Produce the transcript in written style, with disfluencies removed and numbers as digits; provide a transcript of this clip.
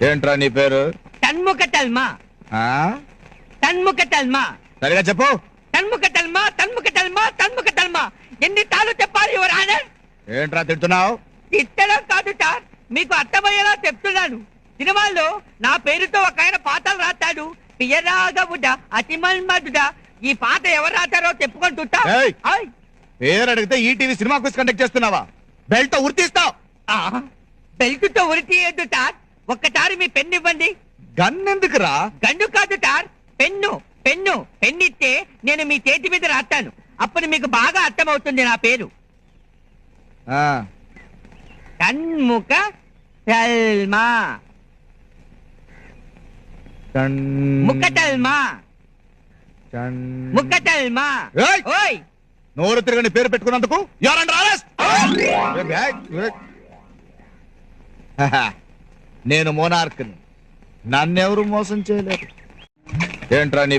ఏంట్రా నీ పేరు? తన్ముఖ తల్మా. ఆ తన్ముఖ తల్మా. సరిగా చెప్పు. తన్ముఖ తల్మా, తన్ముఖ తల్మా, తన్ముఖ తల్మా. ఎన్ని తాళ్ళు చెప్పాలి యువర్ ఆనర్? ఏంట్రా తిడుతున్నావు? తిట్టడం కాదు సార్, మీకు అర్థమయ్యేలా చెప్తున్నాను. సినిమాల్లో నా పేరుతో ఒక ఆయన పాటలు రాస్తాడు. పియరాగవుడ అతిమన్మధుడ. ఈ పాట ఎవరు రాస్తారో చెప్పుకుంటా. ఏయ్! పేరు అడిగితే ఈటీవీ సినిమా క్విజ్ కండక్ట్ చేస్తున్నావా? బెల్ట్ తో ఉరితీస్తావు. బెల్ట్ తో ఉరి తీయద్దు సార్. ఒక్కసారి మీ పెన్ను ఇవ్వండి. గన్ ఎందుకురా? గండు కాదు సార్, పెన్ను. పెన్ను పెన్నిస్తే నేను మీ చేతి మీద రాస్తాను. అప్పుడు మీకు బాగా అర్థమవుతుంది నా పేరు. ఆ, తన్ముఖ తల్మా. ముఖతల్మా. ముఖతల్మా. ఏయ్! ఓయ్ నోరు తిరగని పేరు పెట్టుకున్నందుకు నేను మోనార్క్. నన్నెవరు మోసం చేయలేరు. ఏంట్రా నీ